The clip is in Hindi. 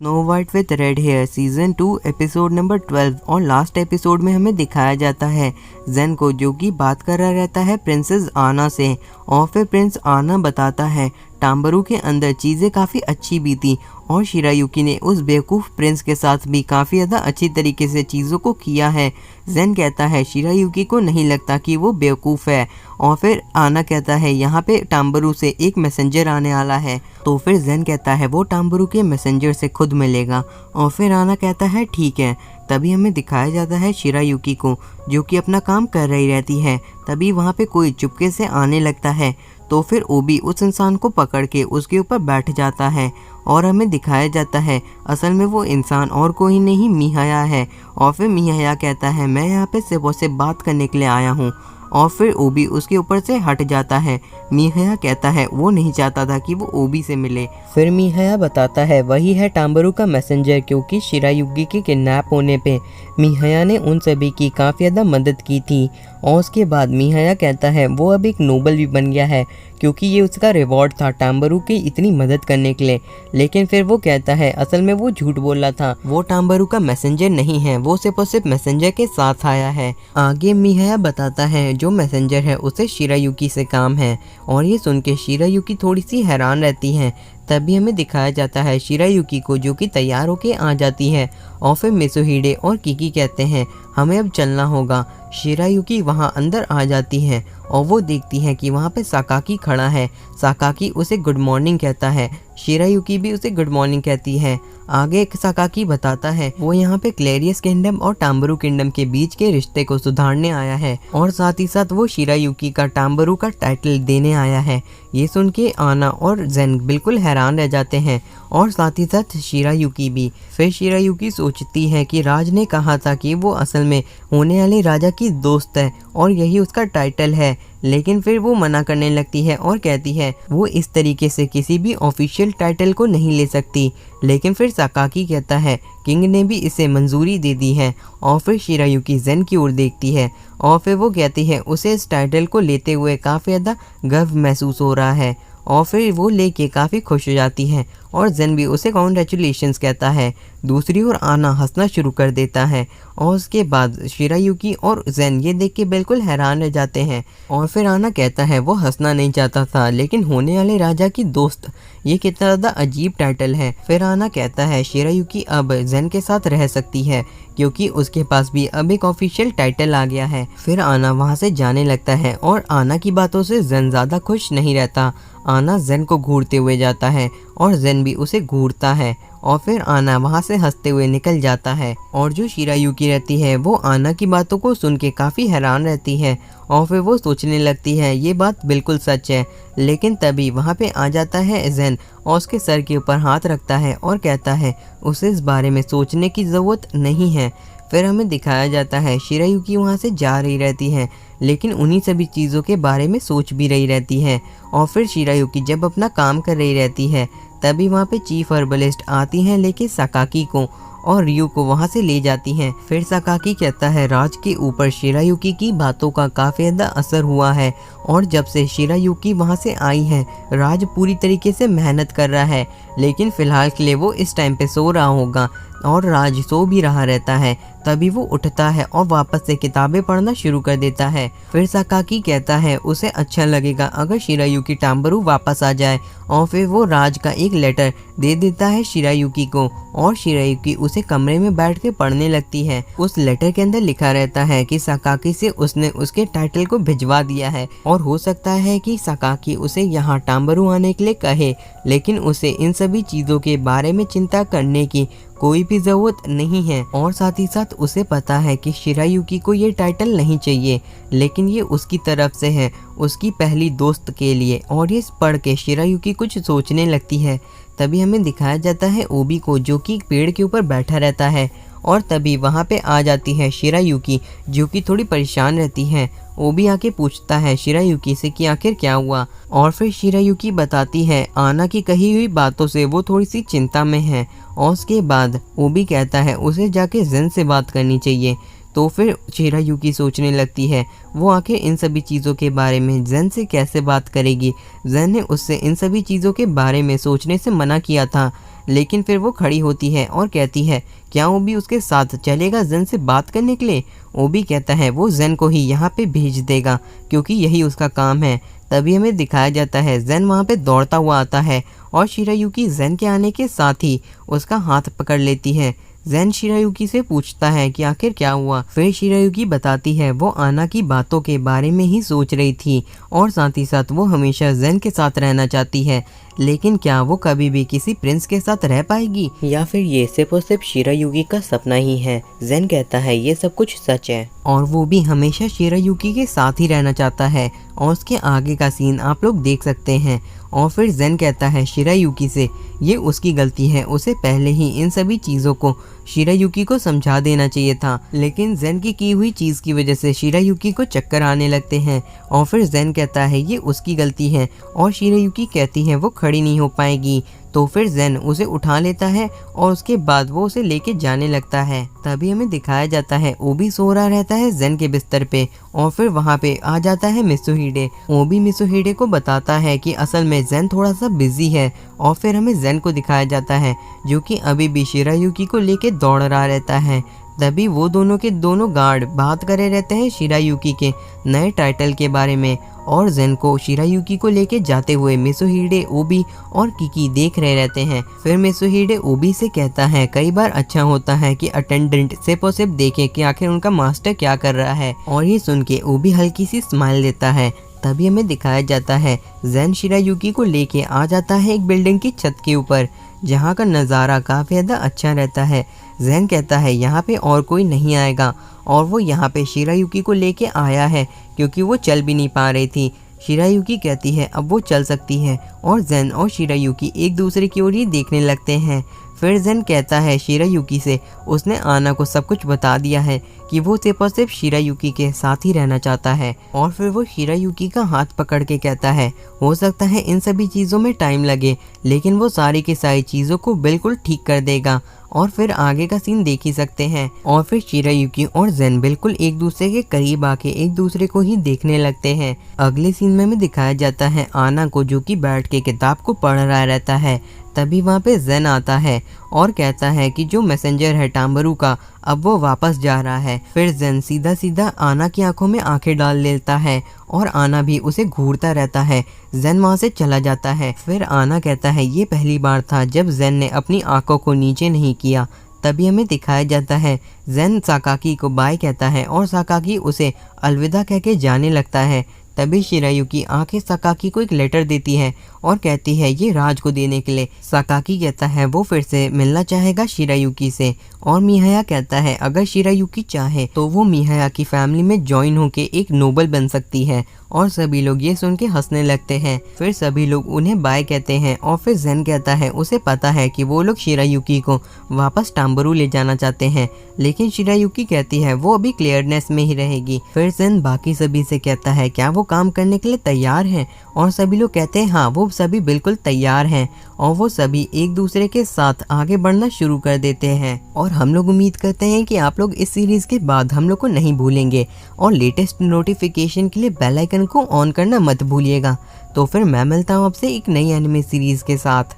Snow White with Red Hair season 2 episode number 12। और लास्ट एपिसोड में हमें दिखाया जाता है जेन को, जो कि बात कर रहा रहता है प्रिंसेस आना से। और फिर प्रिंस आना बताता है टाम्बरू के अंदर चीज़ें काफ़ी अच्छी भी थी और शिरायुकी ने उस बेवकूफ़ प्रिंस के साथ भी काफ़ी ज़्यादा अच्छी तरीके से चीज़ों को किया है। जेन कहता है शिरायुकी को नहीं लगता कि वो बेवकूफ़ है। और फिर आना कहता है यहाँ पे टाम्बरू से एक मैसेंजर आने वाला है। तो फिर जेन कहता है वो टाम्बरू के मैसेंजर से खुद मिलेगा। और फिर आना कहता है ठीक है। तभी हमें दिखाया जाता है शिरायुकी को, जो कि अपना काम कर रही रहती है। तभी वहाँ पे कोई चुपके से आने लगता है। तो फिर ओबी उस इंसान को पकड़ के उसके ऊपर बैठ जाता है और हमें दिखाया जाता है असल में वो इंसान और कोई नहीं मिहाया है। और फिर मिहाया कहता है मैं यहाँ पे सिर्फ उससे बात करने के लिए आया हूँ। और फिर ओबी उसके ऊपर से हट जाता है। मिहाया कहता है वो नहीं चाहता था कि वो ओबी से मिले। फिर मिहाया बताता है वही है टाम्बरू का मैसेंजर, क्योंकि शिरायुकी के किडनैप होने पे मिहाया ने उन सभी की काफ़ी ज़्यादा मदद की थी। और उसके बाद मिहाया कहता है वो अब एक नोबल भी बन गया है, क्योंकि ये उसका रिवॉर्ड था टाम्बरू की इतनी मदद करने के लिए। लेकिन फिर वो कहता है असल में वो झूठ बोल रहा था, वो टाम्बरू का मैसेंजर नहीं है, वो सिर्फ और सिर्फ मैसेंजर के साथ आया है। आगे मिहाया बताता है जो मैसेंजर है उसे शिरायुकी से काम है। और ये सुन के शिरायुकी थोड़ी सी हैरान रहती है। तभी हमें दिखाया जाता है शिरायुकी को, जो कि तैयार होके आ जाती है। और फिर मिसुहिडे और किकी कहते हैं हमें अब चलना होगा। शिरायुकी वहाँ अंदर आ जाती है और वो देखती है कि वहाँ पे साकाकी खड़ा है। साकाकी उसे गुड मॉर्निंग कहता है, शिरायुकी भी उसे गुड मॉर्निंग कहती है। आगे साकाकी बताता है वो यहाँ पे क्लेरियस किंगडम और टाम्बरू किंगडम के बीच के रिश्ते को सुधारने आया है और साथ ही साथ वो शिरायुकी का टाम्बरू का टाइटल देने आया है। ये सुन के आना और जेन बिल्कुल हैरान रह जाते हैं और साथ ही साथ शिरायुकी भी। फिर शिरायुकी सोचती है कि राज ने कहा था कि वो असल में होने वाले राजा की दोस्त है और यही उसका टाइटल है। लेकिन फिर वो मना करने लगती है और कहती है वो इस तरीके से किसी भी ऑफिशियल टाइटल को नहीं ले सकती। लेकिन फिर साकाकी कहता है किंग ने भी इसे मंजूरी दे दी है। और फिर शिरायुकी जेन की ओर देखती है और फिर वो कहती है उसे इस टाइटल को लेते हुए काफ़ी ज़्यादा गर्व महसूस हो रहा है। और फिर वो लेके काफ़ी खुश हो जाती है और जेन भी उसे कॉन्ग्रेचुलेशंस कहता है। दूसरी ओर आना हंसना शुरू कर देता है और उसके बाद शिरायुकी और जेन ये देख के बिल्कुल हैरान रह जाते हैं। और फिर आना कहता है वो हंसना नहीं चाहता था, लेकिन होने वाले राजा की दोस्त, ये कितना ज़्यादा अजीब टाइटल है। फिर आना कहता है शिरायुकी अब जेन के साथ रह सकती है, क्योंकि उसके पास भी अब एक ऑफिशियल टाइटल आ गया है। फिर आना वहाँ से जाने लगता है और आना की बातों से जेन ज़्यादा खुश नहीं रहता। आना जेन को घूरते हुए जाता है और जेन भी उसे घूरता है। और फिर आना वहाँ से हंसते हुए निकल जाता है। और जो शिरायुकी रहती है वो आना की बातों को सुन के काफ़ी हैरान रहती है और फिर वो सोचने लगती है ये बात बिल्कुल सच है। लेकिन तभी वहाँ पे आ जाता है जेन और उसके सर के ऊपर हाथ रखता है और कहता है उसे इस बारे में सोचने की ज़रूरत नहीं है। फिर हमें दिखाया जाता है शिरायुकी वहाँ से जा रही रहती है, लेकिन उन्हीं सभी चीज़ों के बारे में सोच भी रही रहती है। और फिर शिरायुकी जब अपना काम कर रही रहती है तभी वहाँ पे चीफ हर्बलिस्ट आती हैं लेके साकाकी को और रियो को वहाँ से ले जाती हैं। फिर साकाकी कहता है राज के ऊपर शिरायुकी की बातों का काफ़ी ज़्यादा असर हुआ है और जब से शिरायुकी वहाँ से आई है राज पूरी तरीके से मेहनत कर रहा है। लेकिन फ़िलहाल के लिए वो इस टाइम पे सो रहा होगा और राज सो भी रहा रहता है। तभी वो उठता है और वापस से किताबें पढ़ना शुरू कर देता है। फिर साकाकी कहता है उसे अच्छा लगेगा अगर शिरायुकी टाम्बरू वापस आ जाए। और फिर वो राज का एक लेटर दे देता है शिरायुकी को और शिरायुकी उसे कमरे में बैठ के पढ़ने लगती है। उस लेटर के अंदर लिखा रहता है कि साकाकी से उसने उसके टाइटल को भिजवा दिया है और हो सकता है कि साकाकी उसे यहाँ टाम्बरू आने के लिए कहे, लेकिन उसे इन सभी चीज़ों के बारे में चिंता करने की कोई भी ज़रूरत नहीं है। और साथ ही साथ उसे पता है कि शिरायुकी को ये टाइटल नहीं चाहिए, लेकिन ये उसकी तरफ से है, उसकी पहली दोस्त के लिए। और ये पढ़ के शिरायुकी कुछ सोचने लगती है। तभी हमें दिखाया जाता है ओबी को, जो कि पेड़ के ऊपर बैठा रहता है। और तभी वहाँ पे आ जाती है शिरायुकी, जो कि थोड़ी परेशान रहती है। ओबी आके पूछता है शिरायुकी से कि आखिर क्या हुआ। और फिर शिरायुकी बताती है आना की कही हुई बातों से वो थोड़ी सी चिंता में है। और उसके बाद ओबी कहता है उसे जाके जेन से बात करनी चाहिए। तो फिर शिरायुकी सोचने लगती है वो आखिर इन सभी चीज़ों के बारे में जेन से कैसे बात करेगी। जेन ने उससे इन सभी चीज़ों के बारे में सोचने से मना किया था, लेकिन फिर वो खड़ी होती है और कहती है क्या ओबी उसके साथ चलेगा जेन से बात करने के लिए। ओबी कहता है वो जेन को ही यहाँ पे भेज देगा क्योंकि यही उसका काम है। तभी हमें दिखाया जाता है जेन वहाँ पे दौड़ता हुआ आता है और शिरायुकी जेन के आने के साथ ही उसका हाथ पकड़ लेती है। जेन शिरायुकी से पूछता है कि आखिर क्या हुआ। फिर शिरायुकी बताती है वो आना की बातों के बारे में ही सोच रही थी और साथ ही साथ वो हमेशा जेन के साथ रहना चाहती है, लेकिन क्या वो कभी भी किसी प्रिंस के साथ रह पाएगी या फिर ये सिर्फ और सिर्फ शिरायुकी का सपना ही है। जेन कहता है ये सब कुछ सच है और वो भी हमेशा शिरायुकी के साथ ही रहना चाहता है और उसके आगे का सीन आप लोग देख सकते हैं। और फिर जेन कहता है शिरायुकी से ये उसकी गलती है, उसे पहले ही इन सभी चीज़ों को शिरायुकी को समझा देना चाहिए था, लेकिन जेन की हुई चीज़ की वजह से शिरायुकी को चक्कर आने लगते हैं। और फिर जेन कहता है ये उसकी गलती है और शिरायुकी कहती है वो खड़ी नहीं हो पाएगी। तो फिर जेन उसे उठा लेता है और उसके बाद वो उसे लेके जाने लगता है। तभी हमें दिखाया जाता है ओबी सो रहा रहता है जेन के बिस्तर पे और फिर वहाँ पे आ जाता है मित्सुहिडे। ओबी मित्सुहिडे को बताता है कि असल में जेन थोड़ा सा बिजी है और फिर हमें जेन को दिखाया जाता है जो कि अभी भी शिरायुकी को लेके दौड़ रहा रहता है। तभी वो दोनों के दोनों गार्ड बात करे रहते हैं शिरायुकी के नए टाइटल के बारे में और जेन को शिरायुकी को लेके जाते हुए मित्सुहिडे, ओबी और किकी देख रहे रहते हैं। फिर मित्सुहिडे ओबी से कहता है कई बार अच्छा होता है कि अटेंडेंट सिर्फ और सिर्फ देखे कि आखिर उनका मास्टर क्या कर रहा है और ये सुन के ओबी हल्की सी स्माइल देता है। तभी हमें दिखाया जाता है जेन शिरायुकी को लेके आ जाता है एक बिल्डिंग की छत के ऊपर जहाँ का नज़ारा काफ़ी ज़्यादा अच्छा रहता है। जेन कहता है यहाँ पे और कोई नहीं आएगा और वो यहाँ पे शिरायुकी को लेके आया है क्योंकि वो चल भी नहीं पा रही थी। शिरायुकी कहती है अब वो चल सकती है और जेन और शिरायुकी एक दूसरे की ओर ही देखने लगते हैं। फिर जेन कहता है शिरायुकी से उसने आना को सब कुछ बता दिया है कि वो सिर्फ और सिर्फ शिरायुकी के साथ ही रहना चाहता है और फिर वो शिरायुकी का हाथ पकड़ के कहता है हो सकता है इन सभी चीज़ों में टाइम लगे लेकिन वो सारी की सारी चीज़ों को बिल्कुल ठीक कर देगा। और फिर आगे का सीन देख ही सकते हैं और फिर शिरायुकी और जेन बिल्कुल एक दूसरे के करीब आके एक दूसरे को ही देखने लगते हैं। अगले सीन में हमें दिखाया जाता है आना को जो कि बैठ के किताब को पढ़ रहा रहता है। तभी वहाँ पे जेन आता है और कहता है कि जो मैसेंजर है टाम्बरू का अब वो वापस जा रहा है। फिर जेन सीधा सीधा आना की आंखों में आंखें डाल लेता है और आना भी उसे घूरता रहता है। जेन वहाँ से चला जाता है। फिर आना कहता है ये पहली बार था जब जेन ने अपनी आंखों को नीचे नहीं किया। तभी हमें दिखाया जाता है जेन साकाकी को बाय कहता है और साकाकी उसे अलविदा कह के जाने लगता है। तभी शिरायुकी आंखें साकाकी को एक लेटर देती है और कहती है ये राज को देने के लिए। साकाकी कहता है वो फिर से मिलना चाहेगा शिरायुकी से और मिहाया कहता है अगर शिरायुकी चाहे तो वो मिहाया की फैमिली में ज्वाइन होके एक नोबल बन सकती है। और सभी लोग ये सुन के हंसने लगते हैं। फिर सभी लोग उन्हें बाय कहते हैं और फिर जेन कहता है उसे पता है कि वो लोग शिरायुकी को वापस टाम्बरू ले जाना चाहते हैं, लेकिन शिरायुकी कहती है वो अभी क्लियरनेस में ही रहेगी। फिर जेन बाकी सभी से कहता है क्या वो काम करने के लिए तैयार हैं और सभी लोग कहते हैं हाँ वो सभी बिल्कुल तैयार हैं और वो सभी एक दूसरे के साथ आगे बढ़ना शुरू कर देते हैं। और हम लोग उम्मीद करते हैं कि आप लोग इस सीरीज़ के बाद हम लोग को नहीं भूलेंगे और लेटेस्ट नोटिफिकेशन के लिए बेल आइकन को ऑन करना मत भूलिएगा। तो फिर मैं मिलता हूँ आपसे एक नई एनिमे सीरीज़ के साथ।